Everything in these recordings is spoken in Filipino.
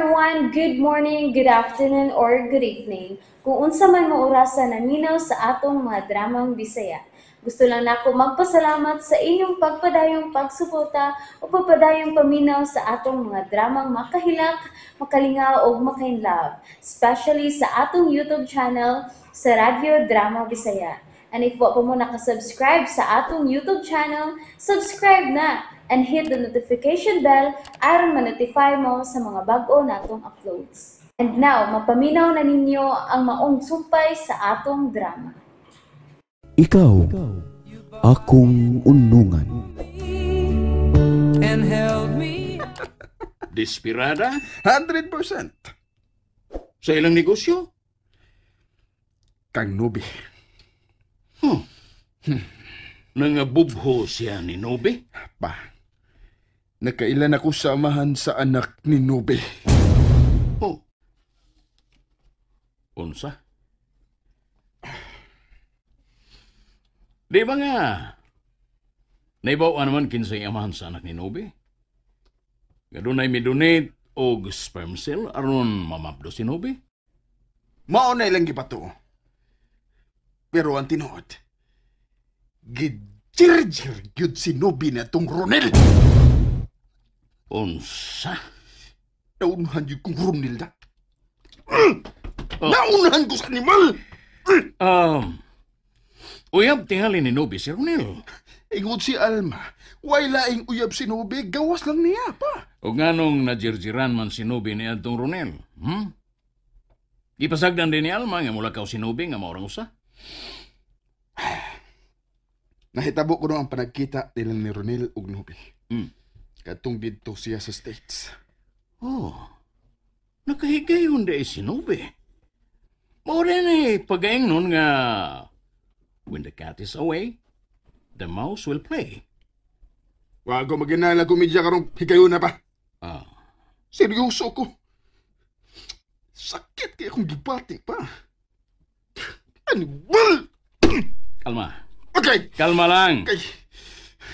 everyone, good morning, good afternoon, or good evening. Kung unsa man mo orasan naminaw sa atong mga dramang Bisaya. Gusto lang nako magpasalamat sa inyong pagpadayong pagsuporta o pagpadayong paminaw sa atong mga dramang makahilak, makalingaw o makainlove, especially sa atong YouTube channel sa Radyo Drama Bisaya. And if wa pa mo nakasubscribe sa atong YouTube channel, subscribe na and hit the notification bell aron ma-notify mo sa mga bag-o natong uploads. And now, mapaminaw na ninyo ang maong sumpay sa atong drama. Ikaw, akong unungan. And held me. Desperada? 100%. Sa ilang negosyo? Kang Nubi. Nangabubho siya ni Nobe? Pa, nakailan ako samahan sa anak ni Nubi. Oh. Unsa? Di ba nga? Naibaw naman kinsay amahan sa anak ni Nobe? Gadunay midonate o sperm cell aron mamabdo si Nobe? Mao na ilang gipato. Pero ang tinuod, gijirjir gyud si Nubi na tong Ronel. Unsa? Naunahan yun kong Ronel na. Naunahan ko sa animal. Uyab tingali ni Nobe si Ronel. Ingod si Alma, way laing uyab si Nubi, gawas lang niya pa. O nganong najirjiran man si Nobe ni Adtong Ronel? Ipasagdan din ni Alma nga mulakaw si Nobe nga maurang usa. Nahitabo ko no ang panagkita nila ni Ronel ug Nubi. Katong dito siya sa States. Oh, nakahigayon da si Nobe. Maura na pagaing nun nga when the cat is away, the mouse will play. Wago maginala komedya karong higayon na pa. Seryoso ko. Sakit kaya kong gibati pa. Animal! Kalma. Okay. Kalma lang. Okay.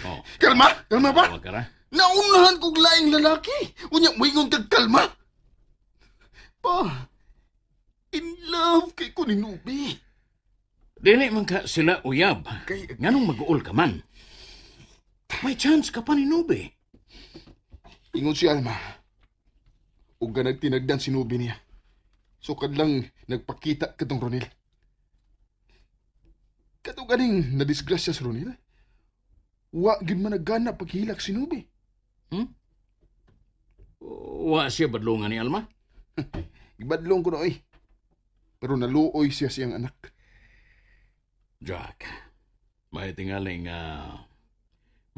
Oh, Kalma? Kalma ba? tawag ka ra. Naunahan kong laing lalaki. Unya, moingon kag kalma. Pa, in love kay ko ni Nubi. Dili man ka sila uyab. Nganong mag-uol ka man? May chance ka pa ni Nobe. Ingon si Alma. Ug ga nagtinagdan si Nubi niya. Sukad lang nagpakita katong Ronel. Kato ganing nadisgrasya si Ronel. Wa gid man nagana paghilak si Nubi. Wa siya badlungan ni Alma? Ibadlong ko na pero naluoy siya siyang anak. Jack, may tingaling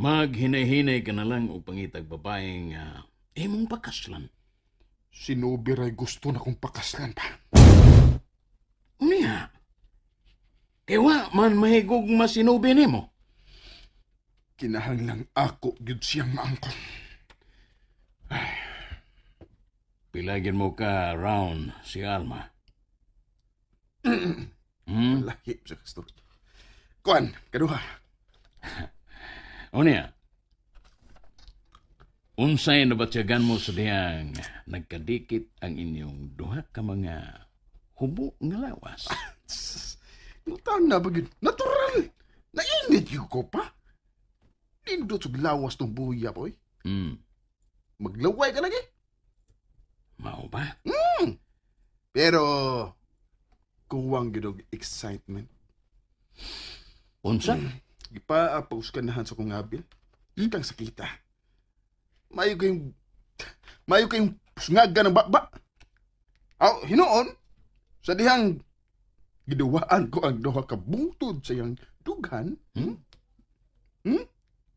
maghinay-hinay ka na lang o pangitag babaeng imong pakaslan. Si Nubi ray gusto na kong pakaslan pa. Unya, kaya man mahigog masinubi ni mo. Kinahanglang ako gyud siyang maangkon. Pilagin mo ka round si Alma. Lahi sa kastor. Kuan, kaduha. Unya, unsay nabatyagan mo sa diyang nagkadikit ang inyong duha ka mga hubo nga lawas? Nutang na bagid. Natural. Nainit yung ko pa. Nindot sa lawas ng buya, boy. Maglaway ka lagi. Mao ba? Pero, kuwang gidog excitement. Unsa? Ipaapaus ka nahan sa kong abil. Ikang sakita. Mayo kayong pusngaga ng bakba. Hinoon, sa dihang giduwaan ko ang duha ka bungtod sa iyang dughan.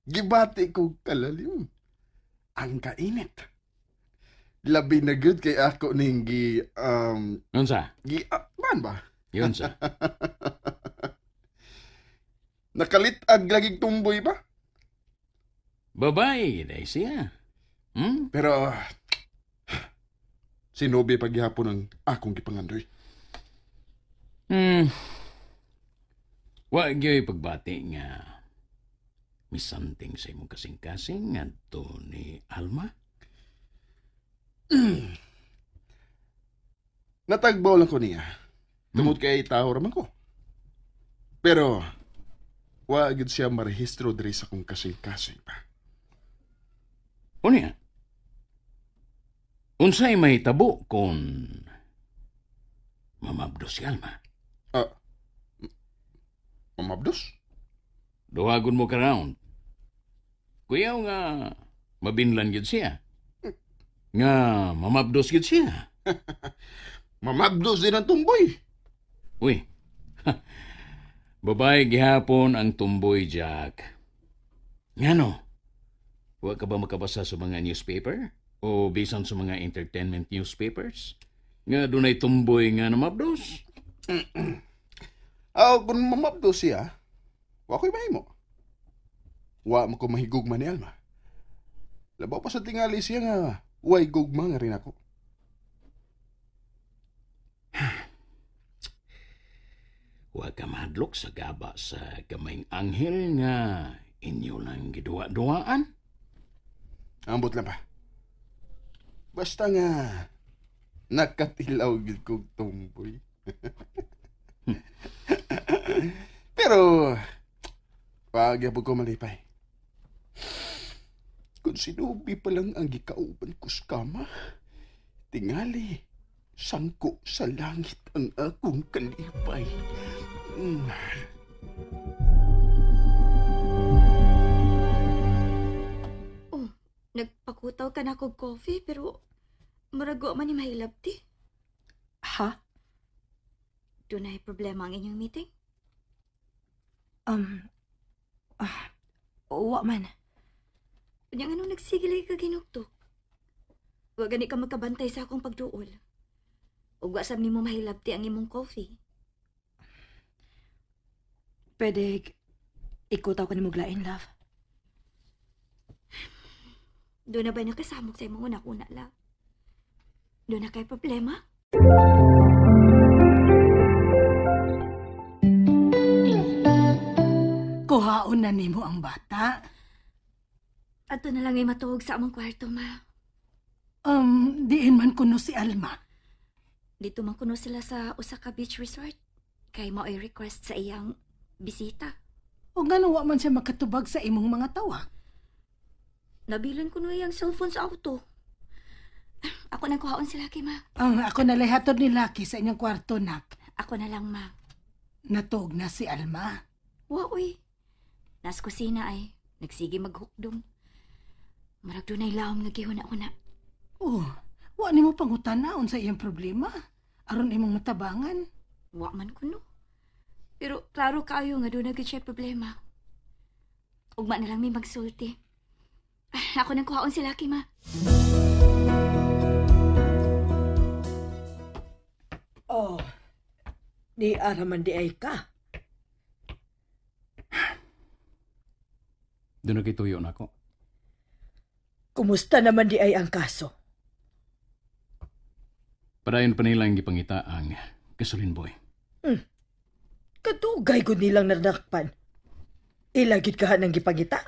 Gibati ko kalalim. Ang kainit. Labi na good kay ako ning Unsa? man ba? Yun sa. Nakalitag laging tumboy ba? Babae, dahil siya. Pero, sinubi paghihapon ang akong gipangandoy. Wa gyoy pagbati nga misanting sa imong kasing-kasing ngadto ni Alma. Natagbaw lang ko niya. Tungod kay taho raman ko. Pero, wa gid siya marehistro diri sa kong kasing-kasing pa. Unya, unsay may tabo kung mamabdos si Alma? Ah, mamabdos? Duhagon mo ka round. Kuyaw nga mabinlan gid siya. Nga mamabdos gid siya. Mamabdos din ang tumboy. Uy, babae gihapon ang tumboy, Jack. Ngano? Huwag ka ba makabasa sa mga newspaper? O bisan sa mga entertainment newspapers? Nga dunay tumboy nga namabdos? Kung mamabdos siya, wa ko'y mahimo. Wa mo ko mahigugma ni Alma. Labaw pa sa tingali siya nga, way gugma nga rin ako. Huwag ka mahadlok sa gaba sa gamayng anghel nga inyo lang giduwa-duwaan. Ambot lang pa. Basta nga, nakatilaw gid kong tumboy. Pero, wag yapon ko malipay. Kung sinubi pa lang ang gikauban ko sa kama, tingali, sangko sa langit ang akong kalipay. Oh, nagpakutaw ka na kog coffee pero marago man ni mahilab ti. Ha? Dunay problema ang inyong meeting? Wa man. Unyang anong nagsigilay ka ginugtok? Wa gani ka magkabantay sa akong pagduol. Ug wa sab nimo mahilab ti ang imong coffee. Pwede ikutaw ka ni muglain, love. Doon na ba nakasamok sa imong una-una, love? Doon na kay problema? Kuhaon na nimo ang bata. Ato na lang ay matuog sa among kwarto, ma. Diin man kuno si Alma. Dito man kuno sila sa Osaka Beach Resort. Kay mao ay request sa iyang bisita. O gano wa man siya makatubag sa imong mga tawag. Nabilan ko na iyang cellphone sa auto. Ako nang kuhaon sila kay ma. Ako na hatod ni Lucky sa inyong kwarto, nak. Ako na lang, ma. Natuog na si Alma. Wa, uy. Nas kusina ay nagsige maghukdom. Marag doon ay lawom nga gihon ako na. Oh, wa nimo pangutanaon sa iyang problema. Aron imong matabangan. Wa man kuno. Pero klaro kayo nga doon naging siya problema. Ugma na lang may magsulti. Ako nang kuhaon si Lucky, ma. Oh, di araman di ay ka. Doon na kituyo na ako. Kumusta naman di ay ang kaso? Padayon pa nilang gipangita ang gasoline boy. Katugay ko nilang nadakpan. Ilagid ka ng gipangita?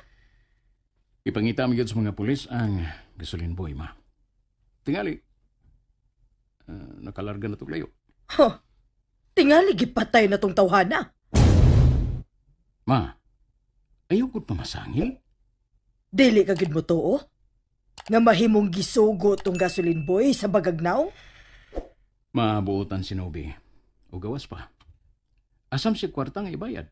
Ipangita mo yun sa mga pulis ang gasoline boy, ma. Tingali. Nakalarga na tuglayo. Huh, tingali gipatay na tong tawhana. Ma, ayaw ko't pamasangil. Dili ka gid mo to, nga mahimong gisugo tong gasoline boy sa bagagnaw? Mabuotan si Nobi. O gawas pa. Asam si kwartang ibayad.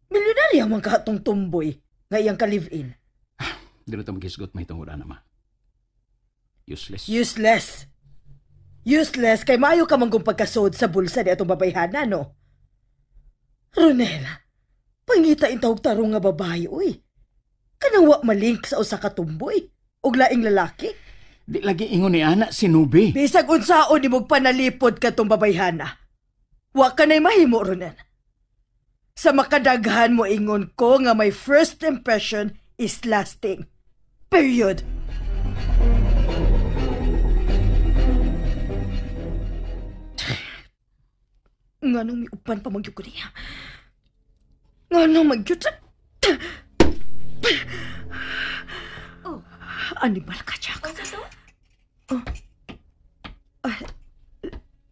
Milyonarya man ka tong tumboy nga iyang ka-live-in. Di na ito magisgot may tungod na, ma. Useless. Useless kay maayo ka manggong pagkasod sa bulsa ni atong babayhana, no? Ronela, pangita intawag tarong nga babae, uy. Kanang wa malink sa usa ka tumboy ug laing lalaki. Di lagi ingon ni Ana si Nobi. Bisag unsaon nimog panalipod ka tong babayhana. Wa ka na'y mahimo, Ronel. Sa makadaghan mo ingon ko nga my first impression is lasting. Period. Nga nung may upan pa magyug ko niya. Nga nung magyug. Oh, Animal ka, Jack. unsa to?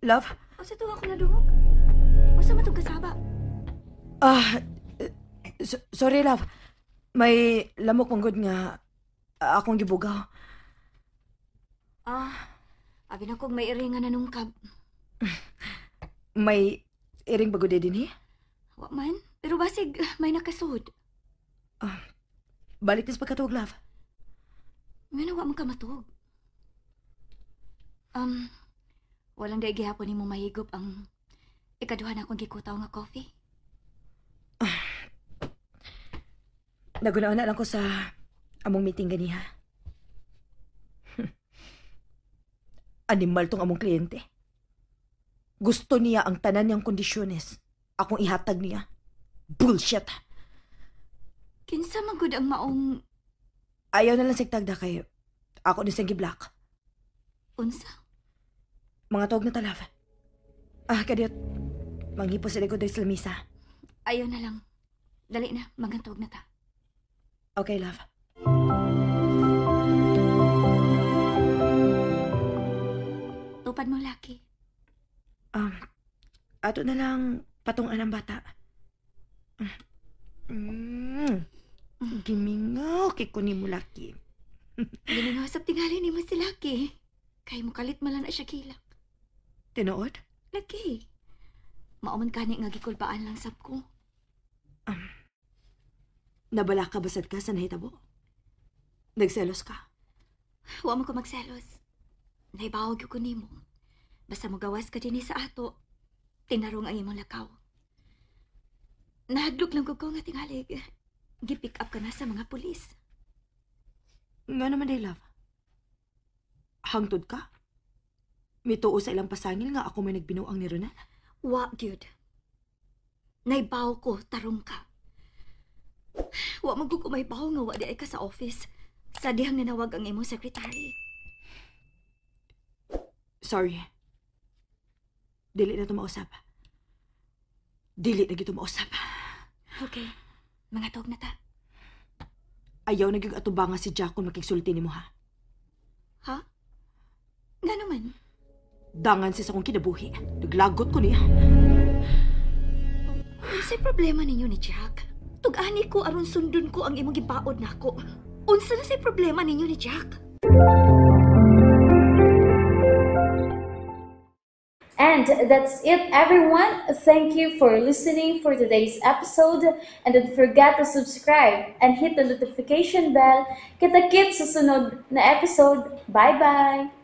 Love? O sa tuwa ko na dungog. Masa matong kasaba? Sorry, love. May lamok manggod nga akong gibugaw. Abi na kong may iringan na nungkab. May iring bagod din Wa man, pero basig may nakasud. Balik tis pagkatuog, love. Nga wa man ka matug. Walang daig gihapon nimo mahigop ang ikaduha na akong gikutaw nga coffee. Nagunaan na lang ko sa among meeting ganiha. Animal tong among kliyente. Gusto niya ang tanan niyang kondisyones. Akong ihatag niya. Bullshit! Kinsa man gud ang maong Ayaw na lang sigtagda kay ako ni Sengi Black. unsa? Mga tawag na talaf. Kadiyot. Manghipos sila ko dahil sa lamisa. Ayaw na lang. Dali na, magantog na ta. Okay, love. Tupad mo, laki. Ato na lang patungan ng bata. Gimingaw kay kunin mo laki. Giningasap tingali ni mo si Laki. Kay mo kalit malan na siya kilak. Tinood? Laki. Mauman kani nga gikulbaan lang sab ko. Nabala ka basad ka sa nahitabo? Nagselos ka? Wa man ko magselos. Naibawag ko nimo. Basta mo gawas ka dinhi sa ato. Tinarong ang imong lakaw. Nahadlok lang ko nga tingali. Gipick up ka na sa mga pulis. Nga naman day, love. Hangtod ka? Mituo sa ilang pasangil nga ako may nagbinuang ni Rona? Wa, gyud. Naibaw ko, tarong ka. Wa magkukumay-baw nga wa di ay ka sa office. Sa dihang nanawag ang imong secretary. Sorry. Dili na ito mausap. Dili na gito mausap. Okay. Mga tawag na ta. Ayaw na yung atubanga si Jack kung makigsulti ni mo, ha? Ha? Nga naman. Dangan siya sa kong kinabuhi. Naglagot ko niya. Unsay problema ninyo ni Jack? Tug-ani ko aron sundon ko ang imong gibaod nako. Unsa na say problema ninyo ni Jack? And that's it, everyone. Thank you for listening for today's episode. And don't forget to subscribe and hit the notification bell. Kita-kits sa sunod na episode. Bye-bye!